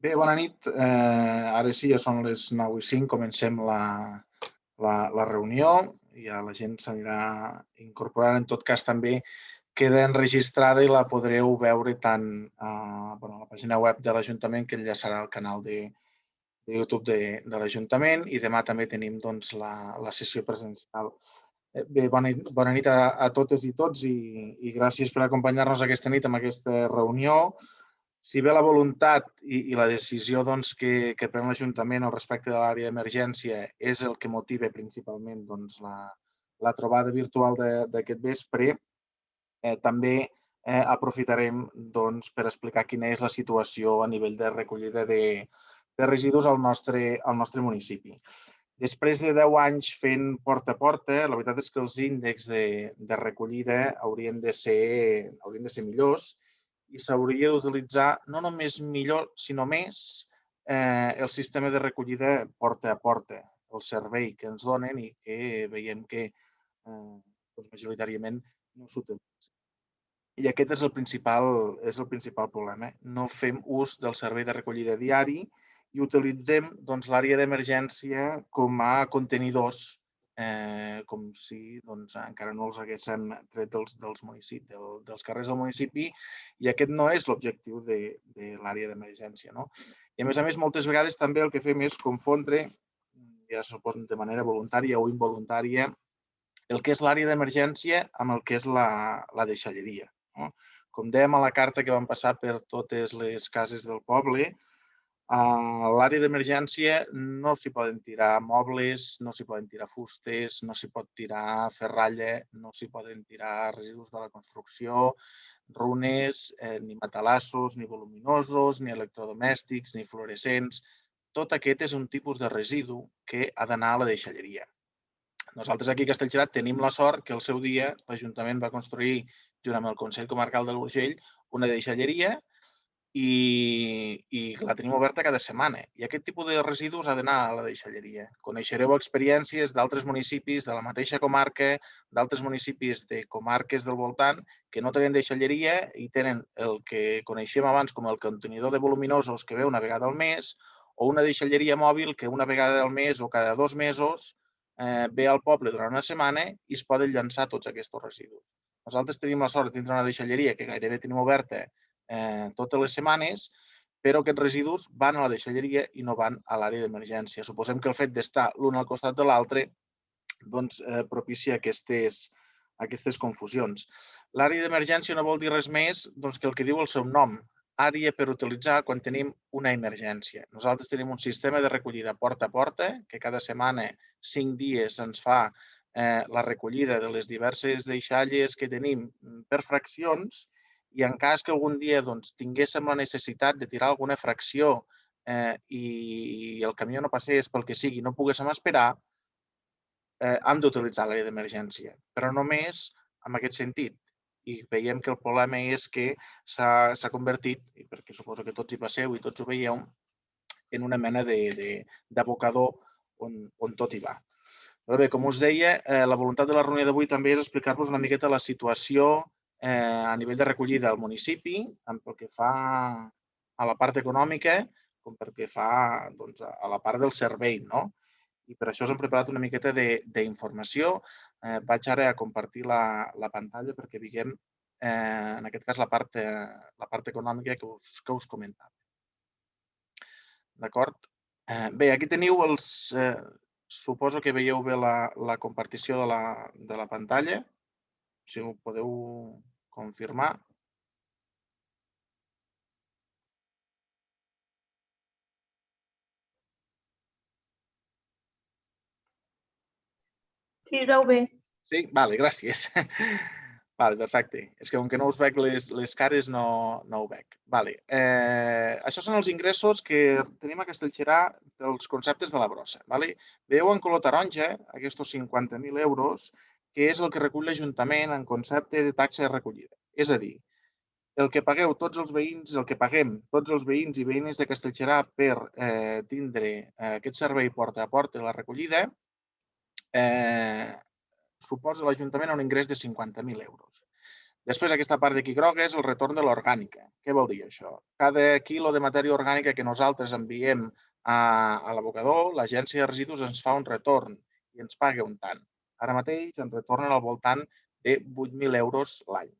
Bé, bona nit. Ara sí, ja són les 9:05, comencem la reunió. Ja la gent s'anirà incorporant. En tot cas, també queda enregistrada i la podreu veure tant a la pàgina web de l'Ajuntament, que enllaçarà al canal de YouTube de l'Ajuntament, i demà també tenim la sessió presencial. Bé, bona nit a totes i tots i gràcies per acompanyar-nos aquesta nit en aquesta reunió. Si bé la voluntat i la decisió que pren l'Ajuntament al respecte de l'àrea d'emergència és el que motiva principalment la trobada virtual d'aquest vespre, també aprofitarem per explicar quina és la situació a nivell de recollida de residus al nostre municipi. Després de 10 anys fent porta a porta, la veritat és que els índexs de recollida haurien de ser millors i s'hauria d'utilitzar no només millor, sinó més el sistema de recollida porta a porta, el servei que ens donen i que veiem que majoritàriament no s'utilitza. I aquest és el principal problema. No fem ús del servei de recollida diari i utilitzem l'àrea d'emergència com a contenidors, com si encara no els haguéssim tret dels carrers del municipi, i aquest no és l'objectiu de l'àrea d'emergència. I a més, moltes vegades també el que fem és confondre, ja suposo de manera voluntària o involuntària, el que és l'àrea d'emergència amb el que és la deixalleria. Com dèiem a la carta que vam passar per totes les cases del poble, a l'àrea d'emergència no s'hi poden tirar mobles, no s'hi poden tirar fustes, no s'hi pot tirar ferralla, no s'hi poden tirar residus de la construcció, runes, ni matalassos, ni voluminosos, ni electrodomèstics, ni fluorescents. Tot aquest és un tipus de residu que ha d'anar a la deixalleria. Nosaltres aquí a Castellserà tenim la sort que al seu dia l'Ajuntament va construir, junt amb el Consell Comarcal de l'Urgell, una deixalleria i la tenim oberta cada setmana. I aquest tipus de residus ha d'anar a la deixalleria. Coneixereu experiències d'altres municipis de la mateixa comarca, d'altres municipis de comarques del voltant, que no tenen deixalleria i tenen el que coneixíem abans com el contenidor de voluminosos que ve una vegada al mes, o una deixalleria mòbil que una vegada al mes o cada 2 mesos ve al poble durant una setmana i es poden llançar tots aquests residus. Nosaltres tenim la sort de tindre una deixalleria que gairebé tenim oberta totes les setmanes, però aquests residus van a la deixalleria i no van a l'àrea d'emergència. Suposem que el fet d'estar l'un al costat de l'altre propicia aquestes confusions. L'àrea d'emergència no vol dir res més que el que diu el seu nom, àrea per utilitzar quan tenim una emergència. Nosaltres tenim un sistema de recollida porta a porta, que cada setmana, 5 dies, ens fa la recollida de les diverses deixalles que tenim per fraccions, i en cas que algun dia tinguéssim la necessitat de tirar alguna fracció i el camió no passés pel que sigui, no poguéssim esperar, hem d'utilitzar l'àrea d'emergència, però només en aquest sentit. I veiem que el problema és que s'ha convertit, perquè suposo que tots hi passeu i tots ho veieu, en una mena d'abocador on tot hi va. Però bé, com us deia, la voluntat de la reunió d'avui també és explicar-vos una miqueta la situació a nivell de recollida al municipi, tant pel que fa a la part econòmica com pel que fa a la part del servei, no? I per això us hem preparat una miqueta d'informació. Vaig ara a compartir la pantalla perquè vegem, en aquest cas, la part econòmica que us comentava. D'acord? Bé, aquí teniu els... Suposo que veieu bé la compartició de la pantalla. Si ho podeu confirmar. Sí, es veu bé. Sí? Vale, gràcies. Vale, perfecte. És que com que no us veig les cares, no ho veig. Vale. Això són els ingressos que tenim a Castellserà pels conceptes de la brossa. Vale? Veieu en color taronja aquests 50.000 euros, que és el que recull l'Ajuntament en concepte de taxa de recollida. És a dir, el que pagueu tots els veïns, el que paguem tots els veïns i veïnes de Castellserà per tindre aquest servei porta a porta i la recollida, suposa a l'Ajuntament un ingrés de 50.000 euros. Després, aquesta part d'aquí groga és el retorn de l'orgànica. Què vol dir això? Cada quilo de matèria orgànica que nosaltres enviem a l'abocador, l'agència de residus ens fa un retorn i ens paga un tant. Ara mateix ens retornen al voltant de 8.000 euros l'any.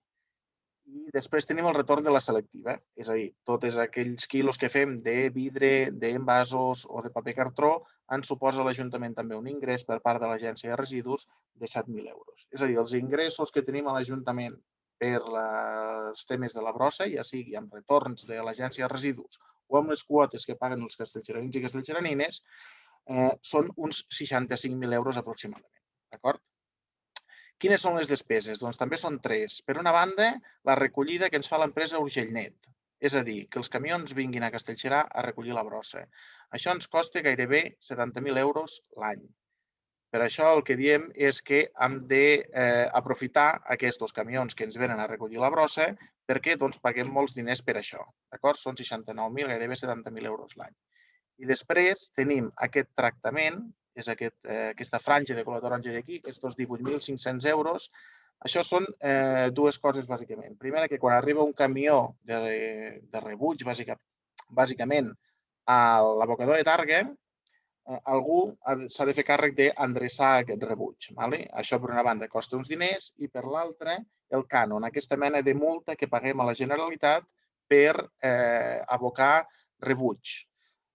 I després tenim el retorn de la selectiva, és a dir, tots aquells quilos que fem de vidre, d'envasos o de paper cartró, ens suposa l'Ajuntament també un ingrés per part de l'Agència de Residus de 7.000 euros. És a dir, els ingressos que tenim a l'Ajuntament per els temes de la brossa, ja sigui amb retorns de l'Agència de Residus o amb les quotes que paguen els castellgeranins i castellgeranines, són uns 65.000 euros aproximadament. D'acord? Quines són les despeses? Doncs també són tres. Per una banda, la recollida que ens fa l'empresa Urgellnet, és a dir, que els camions vinguin a Castellserà a recollir la brossa. Això ens costa gairebé 70.000 euros l'any. Per això el que diem és que hem d'aprofitar aquests camions que ens venen a recollir la brossa perquè paguem molts diners per això. Són 69.000, gairebé 70.000 euros l'any. I després tenim aquest tractament, és aquesta franja de color taronja d'aquí, aquests 18.500 euros. Això són dues coses, bàsicament. Primera, que quan arriba un camió de rebuig, bàsicament, a l'abocador de Targa, algú s'ha de fer càrrec d'endreçar aquest rebuig. Això, per una banda, costa uns diners i, per l'altra, el cànon, aquesta mena de multa que paguem a la Generalitat per abocar rebuig.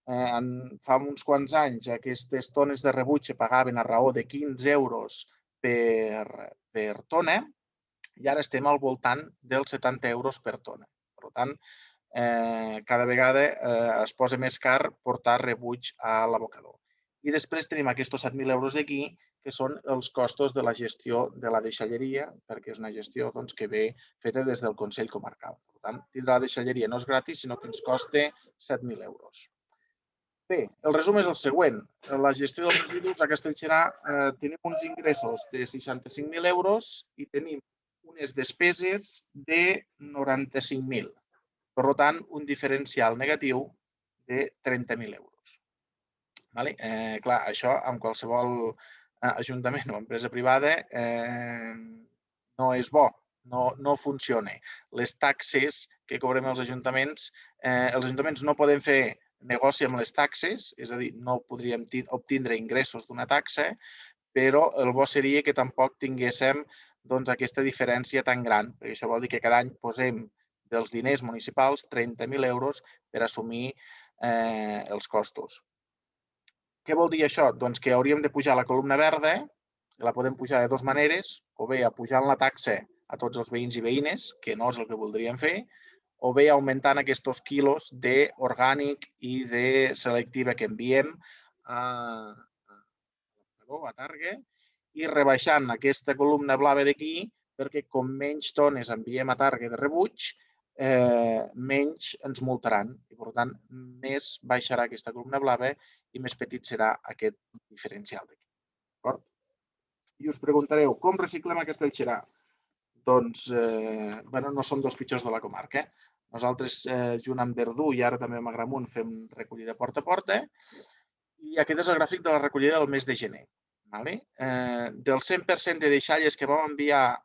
Fa uns quants anys aquestes tones de rebuig se pagaven a raó de 15 euros per tona i ara estem al voltant dels 70 euros per tona. Per tant, cada vegada es posa més car portar rebuig a l'abocador. I després tenim aquests 7.000 euros d'aquí, que són els costos de la gestió de la deixalleria, perquè és una gestió que ve feta des del Consell Comarcal. Per tant, tindrà la deixalleria no és gratis, sinó que ens costa 7.000 euros. Bé, el resum és el següent. La gestió dels residus a Castellserà tenim uns ingressos de 65.000 euros i tenim unes despeses de 95.000. Per tant, un diferencial negatiu de 30.000 euros. Clar, això amb qualsevol ajuntament o empresa privada no és bo, no funciona. Les taxes que cobrem els ajuntaments no poden fer negoci amb les taxes, és a dir, no podríem obtindre ingressos d'una taxa, però el bo seria que tampoc tinguéssim aquesta diferència tan gran, perquè això vol dir que cada any posem dels diners municipals 30.000 euros per assumir els costos. Què vol dir això? Doncs que hauríem de pujar la columna verda, la podem pujar de dues maneres, o bé apujant la taxa a tots els veïns i veïnes, que no és el que voldríem fer, o bé augmentant aquests quilos d'orgànic i de selectiva que enviem a Targa i rebaixant aquesta columna blava d'aquí perquè com menys tones enviem a Targa de rebuig, menys ens multaran i, per tant, més baixarà aquesta columna blava i més petit serà aquest diferencial d'aquí. I us preguntareu, com reciclem a Castellserà? Doncs, no som dels pitjors de la comarca. Nosaltres, junt amb Verdú i ara també amb Agramunt, fem recollida porta a porta i aquest és el gràfic de la recollida del mes de gener. Del 100% de deixalles que vam enviar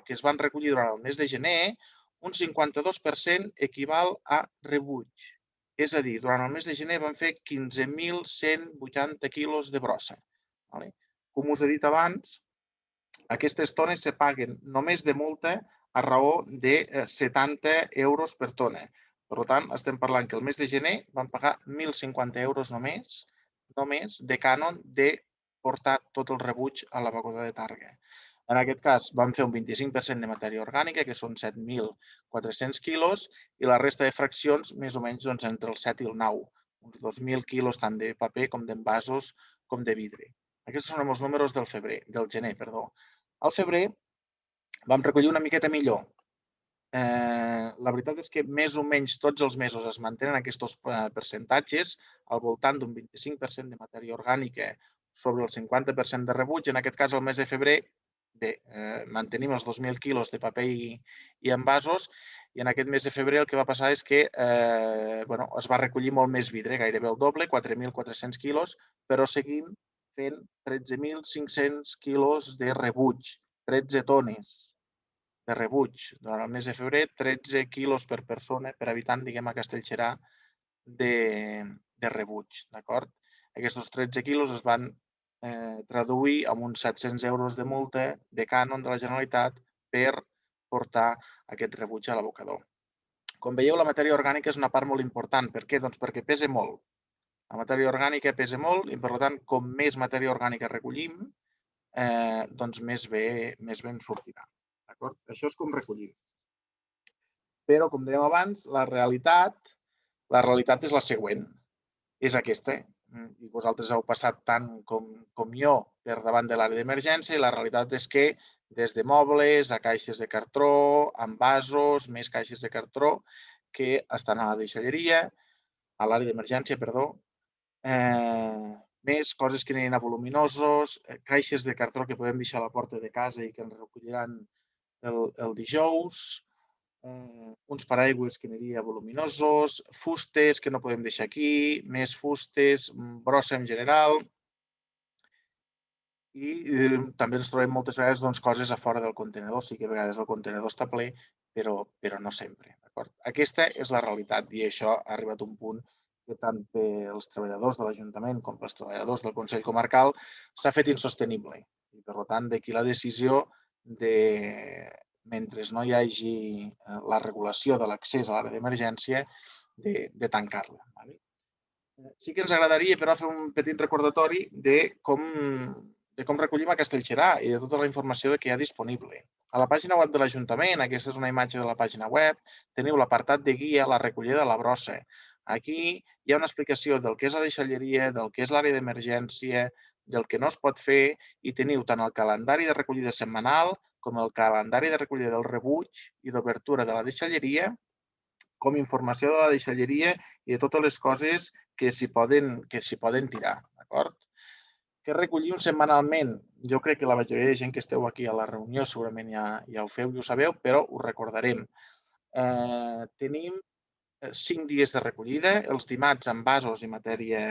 que es van recollir durant el mes de gener, un 52% equival a rebuig. És a dir, durant el mes de gener vam fer 15.180 quilos de brossa. Com us he dit abans, aquestes tones se paguen només de multa a raó de 70 euros per tona. Per tant, estem parlant que el mes de gener vam pagar 1.050 euros només de cànon de portar tot el rebuig a l'abocador de Targa. En aquest cas, vam fer un 25% de matèria orgànica, que són 7.400 quilos, i la resta de fraccions, més o menys entre el 7 i el 9, uns 2.000 quilos tant de paper com d'envasos com de vidre. Aquests són els números del gener. Al febrer vam recollir una miqueta millor. La veritat és que més o menys tots els mesos es mantenen aquests percentatges al voltant d'un 25% de matèria orgànica sobre el 50% de rebuig. En aquest cas, el mes de febrer, mantenim els 2.000 quilos de paper i envasos i en aquest mes de febrer el que va passar és que es va recollir molt més vidre, gairebé el doble, 4.400 quilos, però seguim fent 13.500 quilos de rebuig, 13 tones. de rebuig. Durant el mes de febrer, 13 quilos per persona, per habitant, diguem, a Castellserà, de rebuig, d'acord? Aquests 13 quilos es van traduir amb uns 700 euros de multa de cànon de la Generalitat per portar aquest rebuig a l'abocador. Com veieu, la matèria orgànica és una part molt important. Per què? Doncs perquè pesa molt. La matèria orgànica pesa molt i, per tant, com més matèria orgànica recollim, doncs més bé en sortirà. Això és com recollim. Però, com dèiem abans, la realitat és la següent. És aquesta. I vosaltres heu passat tant com jo per davant de l'àrea d'emergència i la realitat és que des de mobles a caixes de cartró, envasos, més caixes de cartró que estan a la deixalleria, a l'àrea d'emergència, perdó, més coses que aniran a voluminosos, caixes de cartró que podem deixar a la porta de casa i que ens recolliran el dijous, uns paraigües que aniria voluminosos, fustes que no podem deixar aquí, més fustes, brossa en general. I també ens trobem moltes vegades coses a fora del contenedor. Sí que a vegades el contenedor està ple, però no sempre. Aquesta és la realitat i això ha arribat a un punt que tant pels treballadors de l'Ajuntament com pels treballadors del Consell Comarcal s'ha fet insostenible. I, per tant, d'aquí la decisió de, mentre no hi hagi la regulació de l'accés a l'àrea d'emergència, de tancar-la. Sí que ens agradaria, però, fer un petit recordatori de com recollim a Castellserà i de tota la informació que hi ha disponible. A la pàgina web de l'Ajuntament, aquesta és una imatge de la pàgina web, teniu l'apartat de guia, la recollida de la brossa. Aquí hi ha una explicació del que és la deixalleria, del que és l'àrea d'emergència, del que no es pot fer, i teniu tant el calendari de recollida setmanal com el calendari de recollida del rebuig i d'obertura de la deixalleria, com informació de la deixalleria i de totes les coses que s'hi poden tirar. D'acord? Què recollim setmanalment? Jo crec que la majoria de gent que esteu aquí a la reunió segurament ja ho feu i ho sabeu, però ho recordarem. Tenim 5 dies de recollida, els dimarts amb vasos i matèria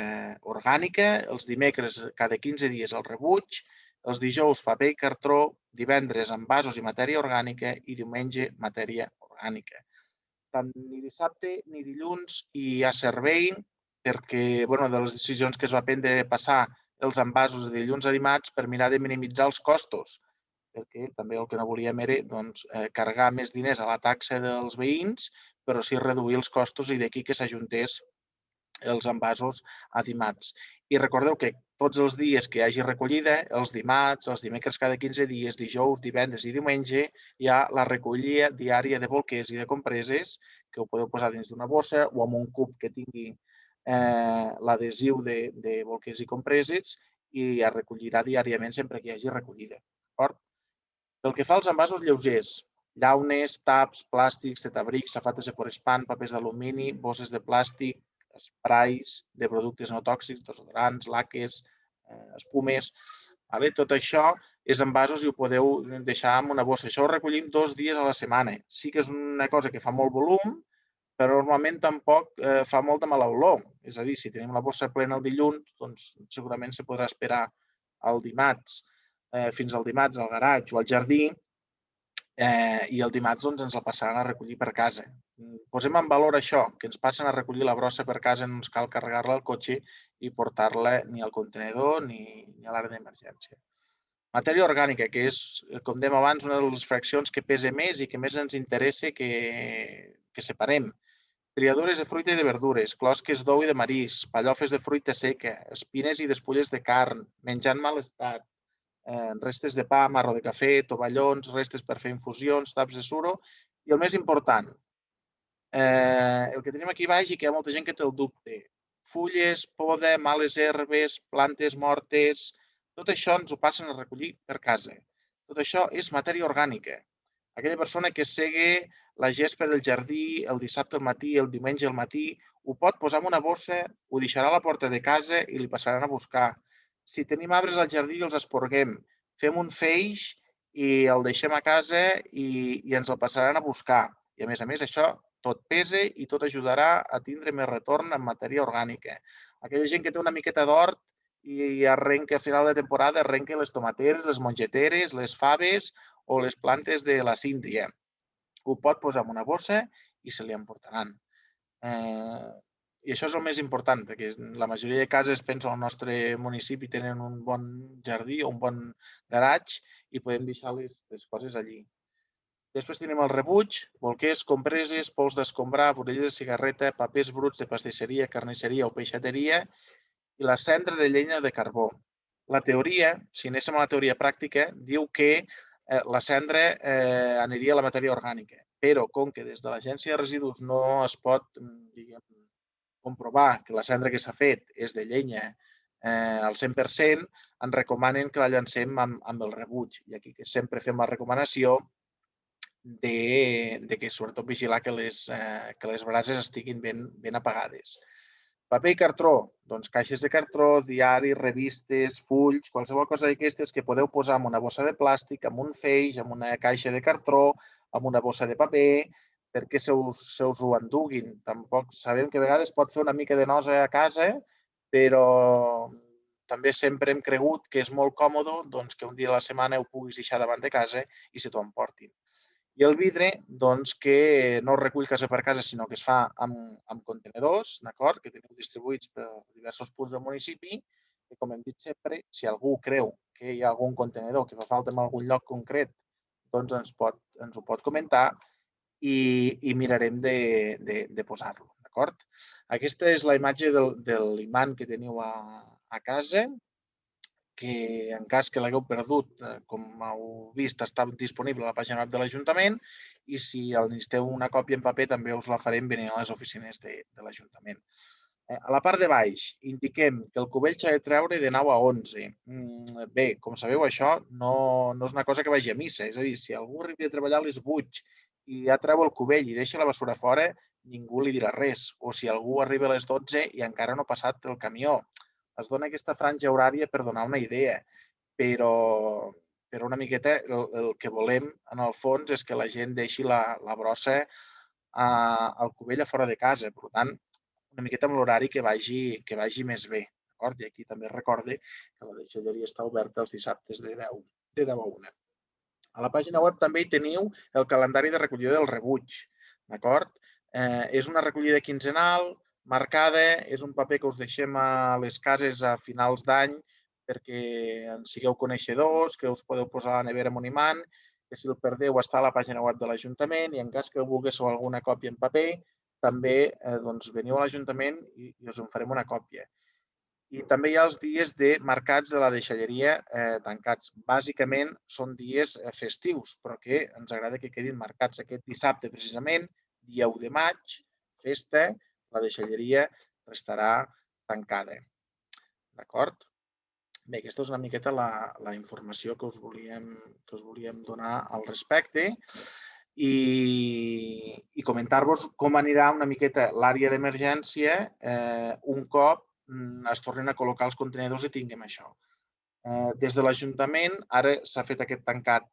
orgànica, els dimecres cada 15 dies el rebuig, els dijous paper i cartró, divendres amb vasos i matèria orgànica i diumenge matèria orgànica. Tant ni dissabte ni dilluns hi ha servei perquè, de les decisions que es va prendre era passar els envasos de dilluns a dimarts per mirar de minimitzar els costos, perquè també el que no volíem era carregar més diners a la taxa dels veïns, però sí reduir els costos i d'aquí que s'ajuntés els envasos a dimarts. I recordeu que tots els dies que hi hagi recollida, els dimarts, els dimecres cada 15 dies, dijous, divendres i diumenge, hi ha la recollida diària de bolquers i de compreses que ho podeu posar dins d'una bossa o amb un cub que tingui l'adhesiu de bolquers i compreses i es recollirà diàriament sempre que hi hagi recollida. Pel que fa als envasos lleugers, llaunes, taps, plàstics, tetabrics, safates de poliespan, papers d'alumini, bosses de plàstic, esprais de productes no tòxics, desodorants, laques, espumes. Tot això és envasos i ho podeu deixar en una bossa. Això ho recollim 2 dies a la setmana. Sí que és una cosa que fa molt volum, però normalment tampoc fa molta mala olor. És a dir, si tenim la bossa plena el dilluns, doncs segurament se podrà esperar el dimarts, fins al dimarts al garatge o al jardí, i el dimarts ens la passaran a recollir per casa. Posem en valor això, que ens passen a recollir la brossa per casa, no ens cal carregar-la al cotxe i portar-la ni al contenedor ni a l'àrea d'emergència. Matèria orgànica, que és, com dèiem abans, una de les fraccions que pesa més i que més ens interessa que separem. Triadures de fruita i de verdures, closques d'ou i de marís, pallofes de fruita seca, espines i despulles de carn, menjar en mal estat, restes de pa, marro de cafè, tovallons, restes per fer infusions, taps de suro i el més important, el que tenim aquí baix i que hi ha molta gent que té el dubte, fulles, poda, males herbes, plantes mortes, tot això ens ho passen a recollir per casa. Tot això és matèria orgànica. Aquella persona que segue la gespa del jardí el dissabte al matí, el diumenge al matí, ho pot posar en una bossa, ho deixarà a la porta de casa i li passaran a buscar. Si tenim arbres al jardí, els esporguem, fem un feix i el deixem a casa i ens el passaran a buscar. I a més, això tot pesa i tot ajudarà a tindre més retorn en matèria orgànica. Aquella gent que té una miqueta d'hort i arrenca a final de temporada, arrenca les tomateres, les mongeteres, les faves o les plantes de la síndria. Ho pot posar en una bossa i se li emportaran. I això és el més important, perquè la majoria de cases, penso, al nostre municipi tenen un bon jardí o un bon garatge i podem deixar les coses allí. Després tenim el rebuig, bolquers, compreses, pols d'escombrar, vorelles de cigarreta, papers bruts de pastisseria, carnisseria o peixateria i la cendra de llenya de carbó. La teoria, si anéssim a la teoria pràctica, diu que la cendra aniria a la matèria orgànica, però com que des de l'Agència de Residus no es pot, diguem, comprovar que la cendra que s'ha fet és de llenya al 100%, ens recomanen que la llancem amb el rebuig. I aquí que sempre fem la recomanació de que sobretot vigilar que les brases estiguin ben apagades. Paper i cartró, doncs caixes de cartró, diaris, revistes, fulls, qualsevol cosa d'aquestes que podeu posar en una bossa de plàstic, en un feix, en una caixa de cartró, en una bossa de paper, perquè se us ho enduguin. Tampoc sabem que a vegades pot fer una mica de nosa a casa, però també sempre hem cregut que és molt còmode doncs, que un dia a la setmana ho puguis deixar davant de casa i se t'ho emportin. I el vidre, doncs, que no es recull casa per casa, sinó que es fa amb contenedors, d'acord, que teniu distribuïts per diversos punts del municipi, i com hem dit sempre, si algú creu que hi ha algun contenedor que fa falta en algun lloc concret, doncs ens ho pot comentar i mirarem de posar-lo, d'acord? Aquesta és la imatge de l'imant que teniu a casa, que en cas que l'hagueu perdut, com heu vist, està disponible a la pàgina web de l'Ajuntament i si el necessiteu una còpia en paper també us la farem venint a les oficines de l'Ajuntament. A la part de baix indiquem que el cubell s'ha de treure de 9 a 11. Bé, com sabeu, això no és una cosa que vagi a missa. És a dir, si algú arriba a treballar a les 8 i ja treu el cubell i deixa la bessura fora, ningú li dirà res. O si algú arriba a les 12 i encara no ha passat el camió, es dona aquesta franja horària per donar una idea, però una miqueta el que volem, en el fons, és que la gent deixi la brossa al cubell a fora de casa. Per tant, una miqueta amb l'horari que vagi més bé. I aquí també recorde que la deixalleria està oberta els dissabtes de 10 a 1. A la pàgina web també hi teniu el calendari de recollida del rebuig. És una recollida quinzenal, marcada, és un paper que us deixem a les cases a finals d'any perquè en sigueu coneixedors, que us podeu posar a la nevera amb un imant, que si el perdeu està a la pàgina web de l'Ajuntament i en cas que volguéssiu alguna còpia en paper, també veniu a l'Ajuntament i us en farem una còpia. I també hi ha els dies marcats de la deixalleria tancats. Bàsicament són dies festius, però que ens agrada que quedin marcats. Aquest dissabte, precisament, dia 1 de maig, festa, la deixalleria restarà tancada. D'acord? Bé, aquesta és una miqueta la informació que us volíem donar al respecte i comentar-vos com anirà una miqueta l'àrea d'emergència un cop es tornin a col·locar els contenidors i tinguem això. Des de l'Ajuntament ara s'ha fet aquest tancat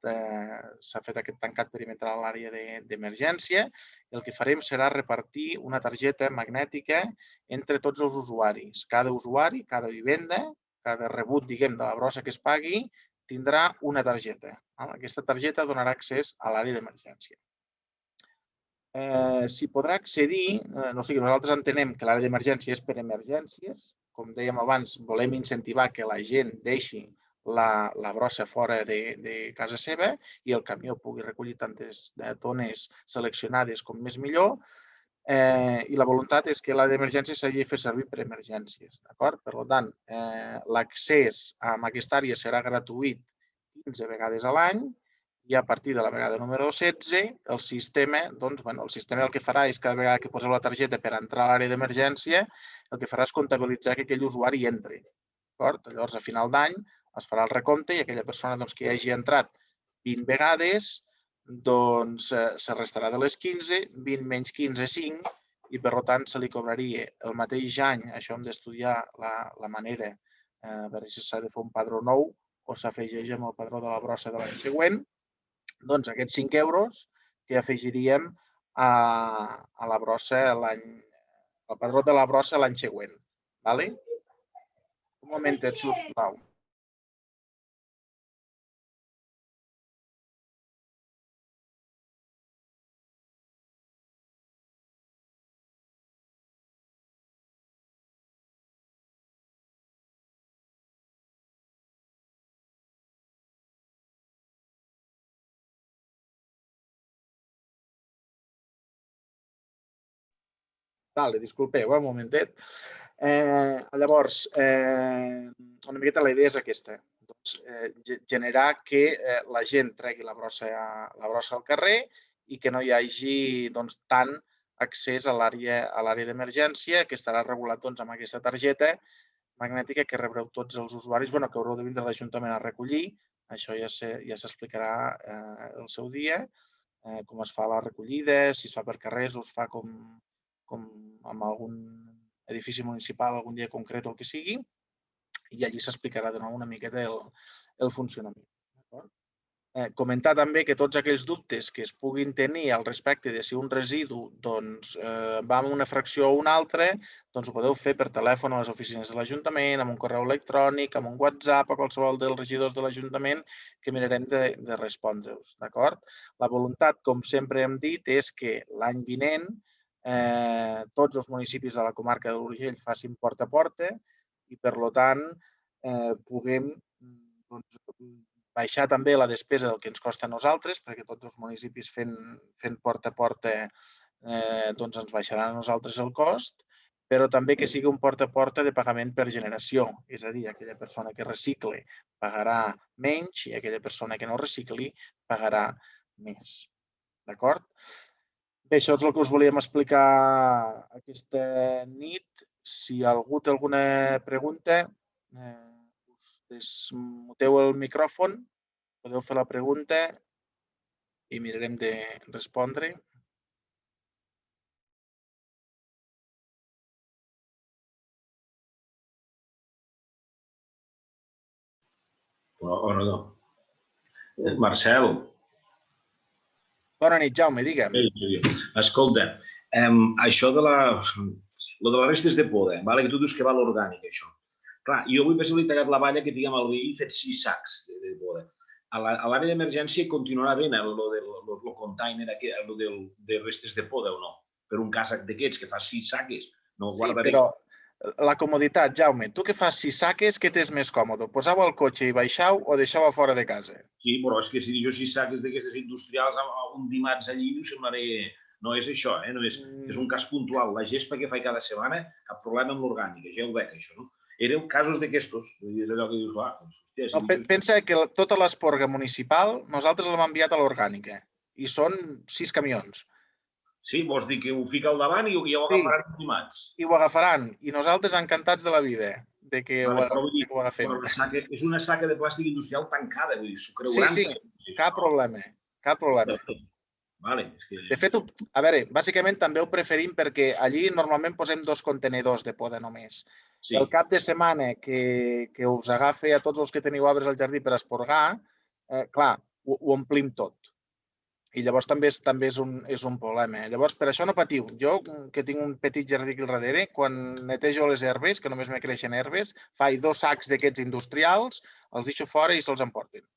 perimetral a l'àrea d'emergència. El que farem serà repartir una targeta magnètica entre tots els usuaris. Cada usuari, cada vivenda, cada rebut, diguem, de la brossa que es pagui, tindrà una targeta. Aquesta targeta donarà accés a l'àrea d'emergència. S'hi podrà accedir, nosaltres entenem que l'àrea d'emergència és per emergències. Com dèiem abans, volem incentivar que la gent deixi la brossa fora de casa seva i el camió pugui recollir tantes tones seleccionades com més millor. I la voluntat és que l'àrea d'emergència s'hagi de fer servir per emergències. Per tant, l'accés a aquesta àrea serà gratuït 15 vegades a l'any i a partir de la vegada número 16, el sistema el que farà és cada vegada que poseu la targeta per entrar a l'àrea d'emergència, el que farà és comptabilitzar que aquell usuari entri. Llavors, a final d'any es farà el recompte i aquella persona que hi hagi entrat 20 vegades se restarà de les 15, 20 menys 15, 5, i per tant se li cobraria el mateix any, això hem d'estudiar la manera, a veure si s'ha de fer un padró nou o s'afegeix amb el padró de la brossa de l'any següent, doncs aquests 5 euros que afegiríem a la brossa al padró de la brossa l'any següent. Un momentet, sisplau. Vale, disculpeu, un momentet. Llavors, una miqueta la idea és aquesta. Doncs, generar que la gent tregui la brossa al carrer i que no hi hagi tant accés a l'àrea d'emergència, que estarà regulat amb aquesta targeta magnètica que rebreu tots els usuaris, que haureu de vindre a l'Ajuntament a recollir. Això ja s'explicarà el seu dia, com es fa la recollida, si es fa per carrers o es fa com amb algun edifici municipal, algun dia concret o el que sigui, i allí s'explicarà de nou una miqueta el funcionament. Comentar també que tots aquells dubtes que es puguin tenir al respecte de si un residu va amb una fracció o una altra, ho podeu fer per telèfon a les oficines de l'Ajuntament, amb un correu electrònic, amb un WhatsApp, a qualsevol dels regidors de l'Ajuntament, que mirarem de respondre-us. La voluntat, com sempre hem dit, és que l'any vinent tots els municipis de la comarca de l'Urgell facin porta a porta i, per tant, puguem baixar també la despesa del que ens costa a nosaltres, perquè tots els municipis fent porta a porta ens baixaran a nosaltres el cost, però també que sigui un porta a porta de pagament per generació. És a dir, aquella persona que recicle pagarà menys i aquella persona que no recicli pagarà més. D'acord? Bé, això és el que us volíem explicar aquesta nit. Si algú té alguna pregunta, us desmuteu el micròfon, podeu fer la pregunta i mirarem de respondre. O no. Marcel. Bona nit, Jaume, digue'm. Escolta, això de les restes de poda, que tu dius que va a l'orgànic, això. Clar, jo avui m'he tallat la valla que tinguem al veí i fet 6 sacs de poda. A l'àrea d'emergència continuarà ben el container de restes de poda o no? Per un càssac d'aquests que fa 6 saques, no ho guardaré. Sí, però la comoditat, Jaume, tu que fas 6 saques, què t'és més còmode? Poseu al cotxe i baixau o deixeu a fora de casa? Sí, però és que si jo 6 saques d'aquestes industrials un dimarts allí, em semblaré... No és això, no és un cas puntual. La gespa que faig cada setmana, cap problema amb l'orgànica, ja ho veig, això, no? Eren casos d'aquestos. És allò que dius, clar... Pensa que tota l'esporga municipal nosaltres l'hem enviat a l'orgànica i són 6 camions. Sí, vols dir que ho fica al davant i ja ho agafaran dimarts. I ho agafaran. I nosaltres encantats de la vida de que ho agafem. És una saca de plàstic industrial tancada, vull dir, s'ho creuran. Sí, cap problema, cap problema. De fet, a veure, bàsicament també ho preferim perquè allí normalment posem 2 contenidors de poda només. El cap de setmana que us agafi a tots els que teniu arbres al jardí per esporgar, clar, ho omplim tot. I llavors també és un problema. Llavors, per això no patiu. Jo, que tinc un petit jardí aquí al darrere, quan netejo les herbes, que només me creixen herbes, faig 2 sacs d'aquests industrials, els deixo fora i se'ls emporten.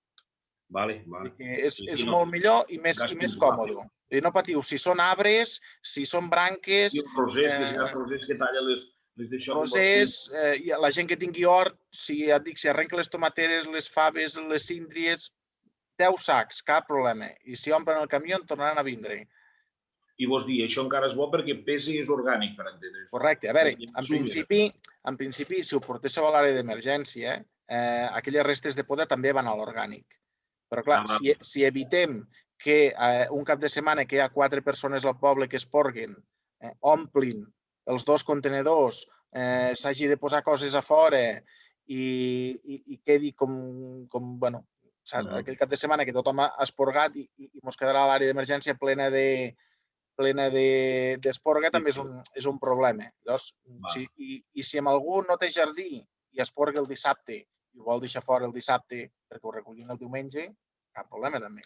És molt millor i més còmode. I no patiu, si són arbres, si són branques... I els rosers que talla les d'això... Rosers, la gent que tingui hort, si arrenca les tomateres, les faves, les síndries, 10 sacs, cap problema. I si omplen el camió, en tornaran a vindre. I vols dir, això encara és bo perquè pesa i és orgànic, per entendre. Correcte. A veure, en principi, si ho portéssiu a l'àrea d'emergència, aquelles restes de poda també van a l'orgànic. Però, clar, si evitem que un cap de setmana que hi ha 4 persones al poble que esporguen, omplin els 2 contenedors, s'hagi de posar coses a fora i quedi com aquell cap de setmana que tothom ha esporgat i ens quedarà l'àrea d'emergència plena d'esporga, també és un problema. I si amb algú no té jardí i esporga el dissabte i ho vol deixar fora el dissabte perquè ho recollin el diumenge, cap problema també.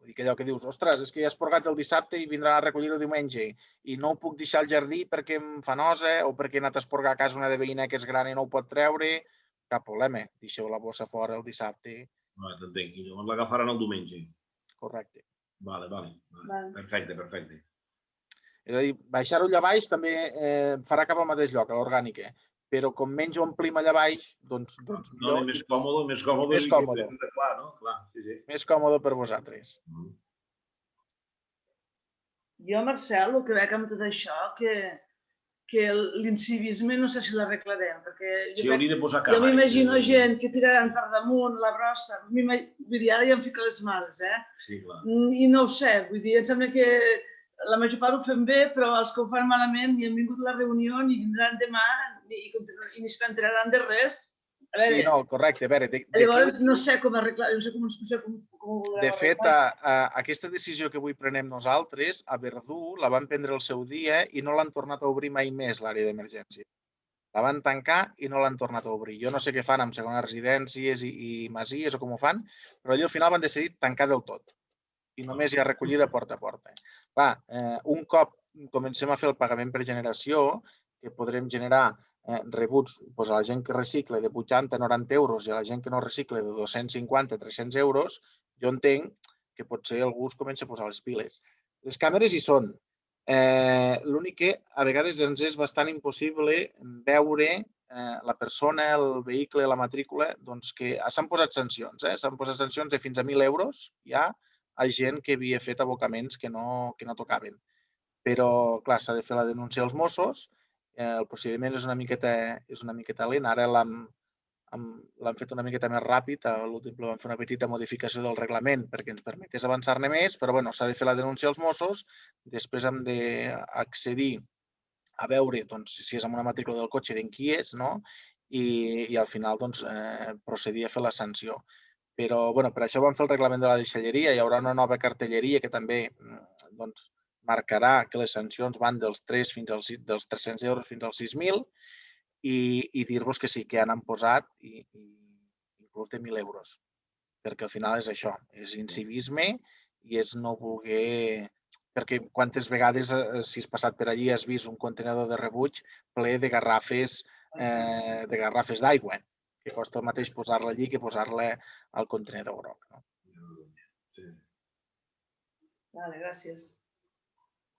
Vull dir que allò que dius, ostres, és que ja has esporgat el dissabte i vindran a recollir-ho diumenge i no ho puc deixar al jardí perquè em fa nosa o perquè he anat a esporgar a casa una de veïna que és gran i no ho pot treure, cap problema. Deixeu la bossa fora el dissabte. T'entenc. I llavors l'agafaran el diumenge. Correcte. Vale. Perfecte. És a dir, baixar-ho allà baix també farà cap al mateix lloc, a l'orgànica. Però com menys ho omplim allà baix, doncs millor. Més còmode. Més còmode. Clar, no? Clar, sí. Més còmode per vosaltres. Jo, Marcel, el que veig amb tot això, que l'incivisme no sé si l'arreglarem, perquè sí, hauria de posar càmera. Jo m'imagino gent que tiraran per damunt la brossa, vull dir, ara ja em fico les mans, Sí, clar. I no ho sé, vull dir, em sembla que la major part ho fem bé, però els que ho fan malament ni han vingut a la reunió, ni vindran demà, ni es penteraran de res. Sí, no, correcte. A veure, llavors, no sé com arreglar, no sé com ho voldrem. De fet, aquesta decisió que avui prenem nosaltres, a Verdú, la van prendre el seu dia i no l'han tornat a obrir mai més, l'àrea d'emergència. La van tancar i no l'han tornat a obrir. Jo no sé què fan amb segones residències i masies o com ho fan, però allà al final van decidir tancar del tot. I només hi ha recollida porta a porta. Clar, un cop comencem a fer el pagament per generació, que podrem generar rebuts a la gent que recicle de 80-90 euros i a la gent que no recicle de 250-300 euros, jo entenc que potser algú es comença a posar les piles. Les càmeres hi són. L'únic que a vegades ens és bastant impossible veure la persona, el vehicle, la matrícula, doncs que s'han posat sancions. S'han posat sancions de fins a 1.000 euros ja a gent que havia fet abocaments que no tocaven. Però, clar, s'ha de fer la denúncia als Mossos. El procediment és una miqueta lent. Ara l'han fet una miqueta més ràpid. A l'últim vam fer una petita modificació del reglament perquè ens permetés avançar-ne més, però bueno, s'ha de fer la denúncia als Mossos. Després hem d'accedir a veure si és amb una matrícula del cotxe d'en qui és, no? I al final procedir a fer la sanció. Però per això vam fer el reglament de la deixalleria. Hi haurà una nova cartelleria que també marcarà que les sancions van dels 300 euros fins als 6.000 i dir-vos que sí, que han posat inclús de 1.000 euros. Perquè al final és això, és incivisme i és no voler... Perquè quantes vegades, si has passat per allí, has vist un contenidor de rebuig ple de garrafes d'aigua, que costa el mateix posar-la allí que posar-la al contenidor groc. Vale, gràcies.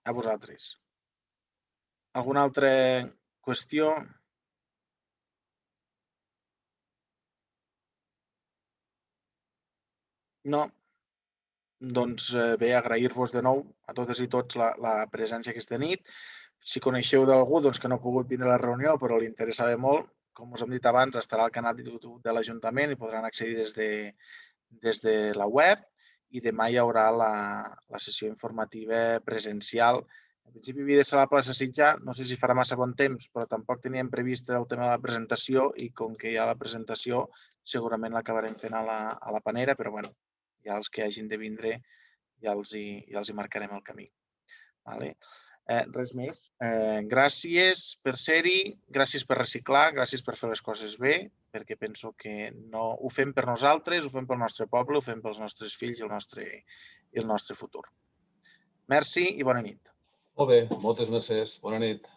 A vosaltres. Alguna altra qüestió? No? Doncs bé, agrair-vos de nou a totes i tots la presència aquesta nit. Si coneixeu d'algú que no ha pogut vindre a la reunió però li interessava molt, com us hem dit abans, estarà al canal de YouTube de l'Ajuntament i podran accedir des de la web i demà hi haurà la sessió informativa presencial. En principi havia de ser a la plaça Sitjar, no sé si farà massa bon temps, però tampoc teníem previst el tema de la presentació i com que hi ha la presentació segurament l'acabarem fent a la Panera, però bueno, ja els que hagin de vindre ja els hi marcarem el camí. Res més. Gràcies per ser-hi, gràcies per reciclar, gràcies per fer les coses bé, perquè penso que no ho fem per nosaltres, ho fem pel nostre poble, ho fem pels nostres fills i el nostre futur. Merci i bona nit. Molt bé, moltes mercès. Bona nit.